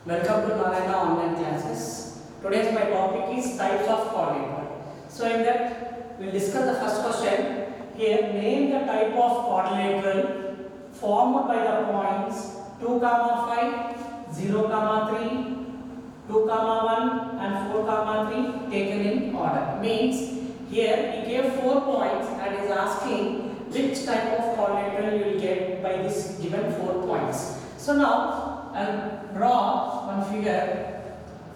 Welcome to Narayana online classes. Today's my topic is types of quadrilateral. So in that we will discuss the first question. Here name the type of quadrilateral formed by the points 2, 5, 0, 3, 2, 1 and 4, 3 taken in order. Means here he gave 4 points and is asking which type of quadrilateral you will get by this given 4 points. So now I'll draw one figure,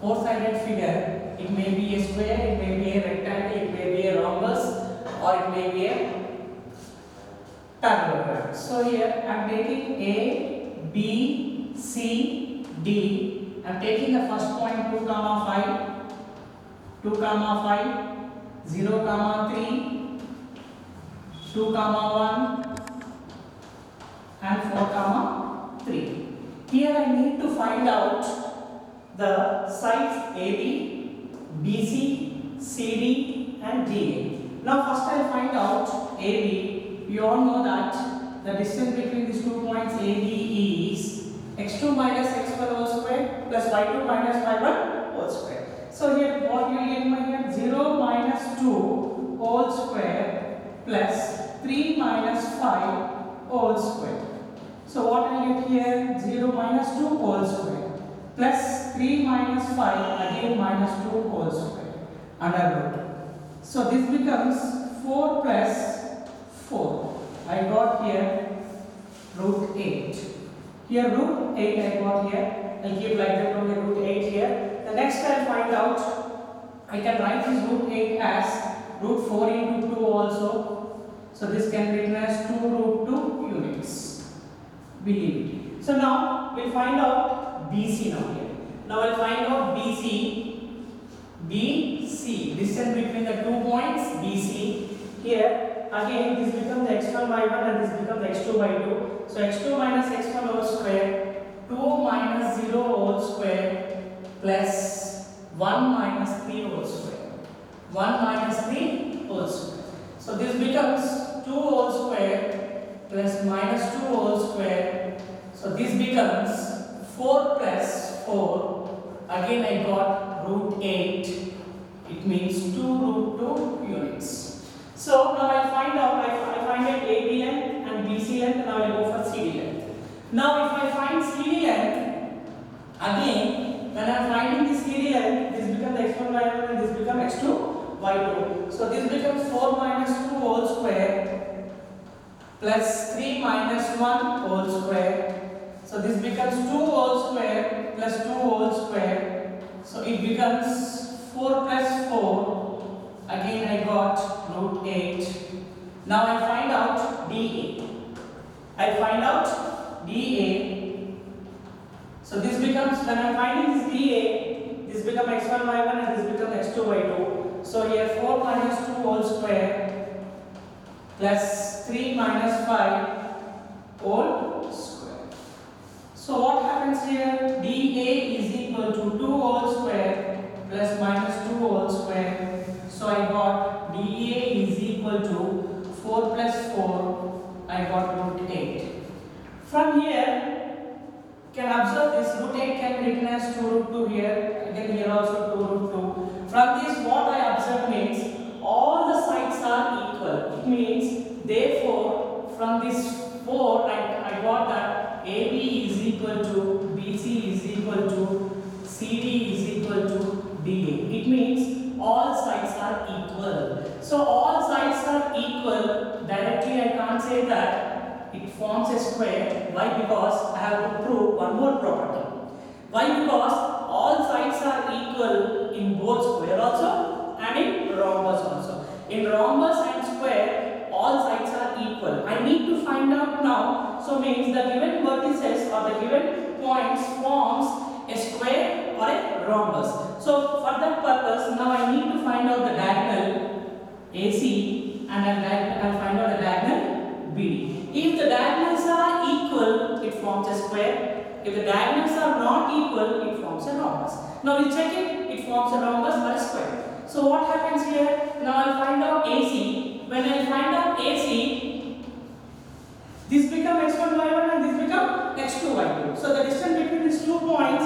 4-sided figure. It may be a square, it may be a rectangle, it may be a rhombus, or it may be a parallelogram. So here I am taking A, B, C, D. I am taking the first point 2, 5, 2, 5, 0, 3, 2, 1 and 4, 3. Here I need to find out the sides AB, BC, CD and DA. Now first I will find out AB. You all know that the distance between these 2 points AB is x2 minus x1 whole square plus y2 minus y1 whole square. So here what you will get my here 0 minus 2 whole square plus 3 minus 5 whole square. So what I get here 0 minus 2 whole square plus 3 minus 5 again minus 2 whole square under root. So this becomes 4 plus 4. I got here root 8. Here root 8 I got here. I keep like that only root 8 here. The next I find out I can write this root 8 as root 4 into 2 also. So this can be written as 2 root 2 units. Believe it. So now we'll find out BC now here. Now I'll find out BC. BC, distance between the 2 points BC. Here again this becomes x1 y1 and this becomes x2 y2. So x2 minus x1 whole square, 2 minus 0 whole square plus 1 minus 3 whole square. 1 minus 3 whole square. So this becomes 2 whole square plus minus 2 whole square. So this becomes 4 plus 4. Again I got root 8. It means 2 root 2 units. So now I find out, I find out AB length and BC length. Now I go for CD length. Now if I find CD length, again when I am finding the CD length, this becomes x1 y1 and this becomes x2 y2. So this becomes 4 minus 2 whole square plus 3 minus 1 whole square. So this becomes 2 whole square plus 2 whole square. So it becomes 4 plus 4. Again I got root 8. Now I find out dA. I find out dA. So this becomes, when I am finding this dA, this becomes x1 y1 and this becomes x2 y2. So here 4 minus 2 whole square plus 3 minus 5 whole square. So what happens here? dA is equal to 2 whole square plus minus 2 whole square. So I got dA is equal to 4 plus 4. I got root 8. From here, can observe this root 8 can be written as 2 root 2 here. Again here also 2 root 2. From this what I observe means all the sides are equal. It means therefore from this 4 I got that AB is equal to BC is equal to CD is equal to DA. It means all sides are equal. So all sides are equal. Directly I can't say that it forms a square. Why? Because I have to prove one more property. Why? Because all sides are equal in both square also and in rhombus also. In rhombus and square, all sides are equal. I need to find out now. So means the given vertices or the given points forms a square or a rhombus. So for that purpose, now I need to find out the diagonal AC and I'll find out the diagonal BD. If the diagonals are equal, it forms a square. If the diagonals are not equal, it forms a rhombus. Now we check it forms a rhombus or a square. So what happens here? Now I'll find out AC. When I find out AC, this becomes x1 y1 and this becomes x2 y2. So the distance between these 2 points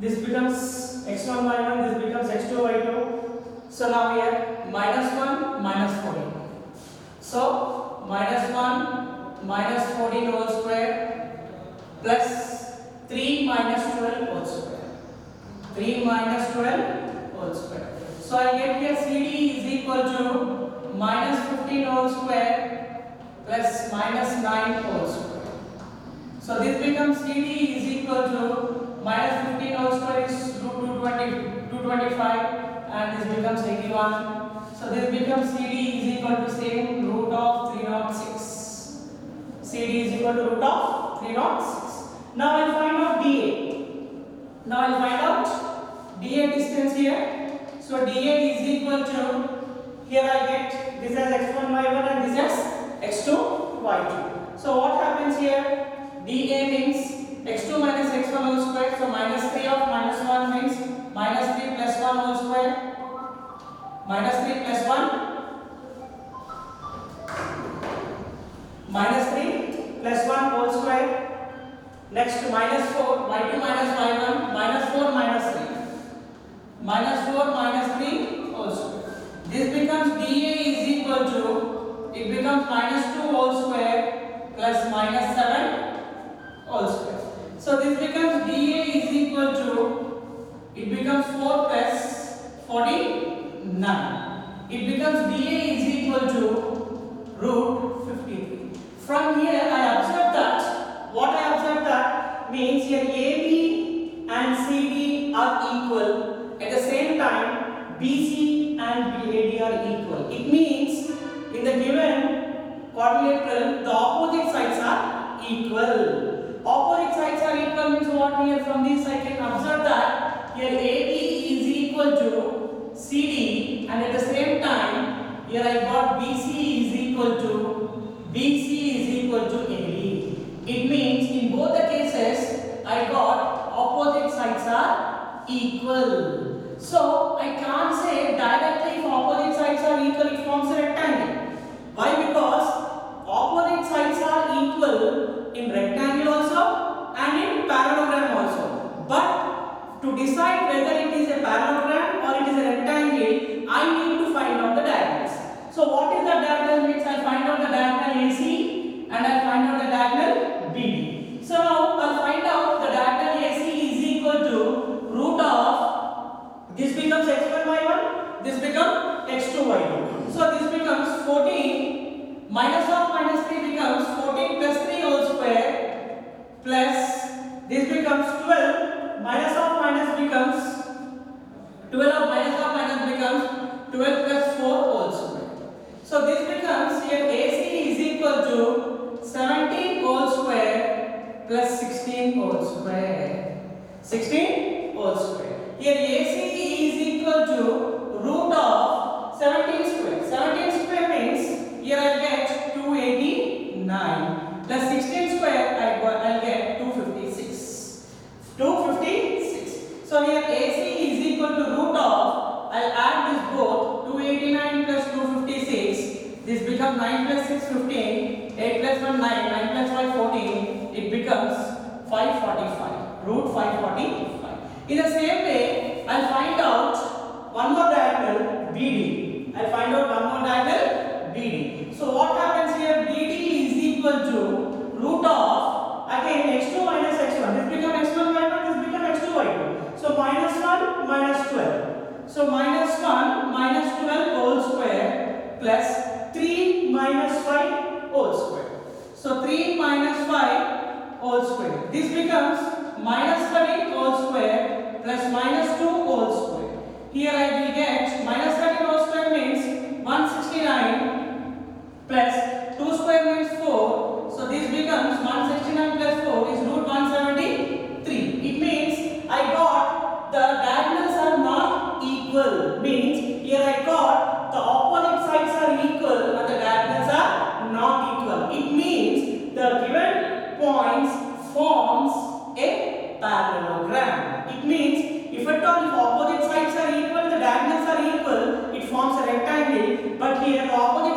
this becomes x1 y1, this becomes x2 y2. So now here minus 1 minus 14. So minus 1 minus 14 whole square plus 3 minus 12 whole square. 3 minus 12 whole square. So I get here CD is equal to minus 15 whole square plus minus 9 whole square. So this becomes CD is equal to minus 15 whole square is root 225 and this becomes 81. So this becomes CD is equal to same root of 306. CD is equal to root of 306. Now I'll find out DA. Now I'll find out DA distance here. So DA is equal to, here I get this as x1 y1 and this as x2 y2. So what happens here? DA means x2 minus x1 whole square. So minus 3 of minus 1 means minus 3 plus 1 whole square. Minus 3 plus 1. Minus 3 plus 1 whole square. Next minus 4. y2 minus y1. Minus 4 minus 3. Minus 4 minus 3 whole square. This becomes DA is equal to, it becomes minus 2 whole square plus minus 7 whole square. So this becomes DA is equal to, it becomes 4 plus 49. It becomes DA is equal to root 53. From here I observe that, what I observe that means here AB and CD are equal. At the same time BC and BAD are equal. It means in the given quadrilateral the opposite sides are equal. Opposite sides are equal means what? Here from this I can observe that here AB is equal to CD and at the same time here I got BC is equal to AB. It means in both the cases I got opposite sides are equal. So I can't say directly if opposite sides are equal it forms a rectangle. Why? Because opposite sides are equal in rectangle also and in parallelogram also. But to decide whether it is a parallelogram or it is a rectangle, I need to find out the diagonals. So what is the diagonal means? I find out the diagonal AC and I find out the diagonal BD. So now I'll find out the diagonal AC is equal to root of, this becomes x1 y1, this becomes x2 y2. So this becomes 14 minus of minus 3 becomes 14 plus 3 whole square plus this becomes 12 minus of minus becomes 12 of minus becomes 12 plus 4 whole square. So this becomes here AC is equal to 17 whole square plus 16 whole square. 16 whole square. Here AC is equal to root of 17 square. 17 square means here I get 289 plus 16 square I'll get 256. 256. So here AC is equal to root of, I'll add this both, 289 plus 256. This becomes 9 plus 6 15. 8 plus 1 9. 9 plus 5 14. It becomes 545. Root 545. In the same way, I'll find out one more diagonal BD. I'll find out one more diagonal BD. So what happens here? BD is equal to root of, again x2 minus x1. This becomes x1 y1, this becomes x2 y2. So minus 1 minus 12. So minus 1 minus 12 whole square plus 3 minus 5 whole square. So 3 minus 5 whole square. This becomes minus 13 whole square plus minus 2 whole square. Here I will get minus 13 whole square means 169 plus 2 square means 4. So this becomes 169 plus 4 is root 173. It means I got the diagonals are not equal. Means here I got the opposite sides are equal and the diagonals are not equal. It means the given points forms a parallelogram. It means if at all if opposite sides are equal, the diagonals are equal, it forms a rectangle. But here the opposite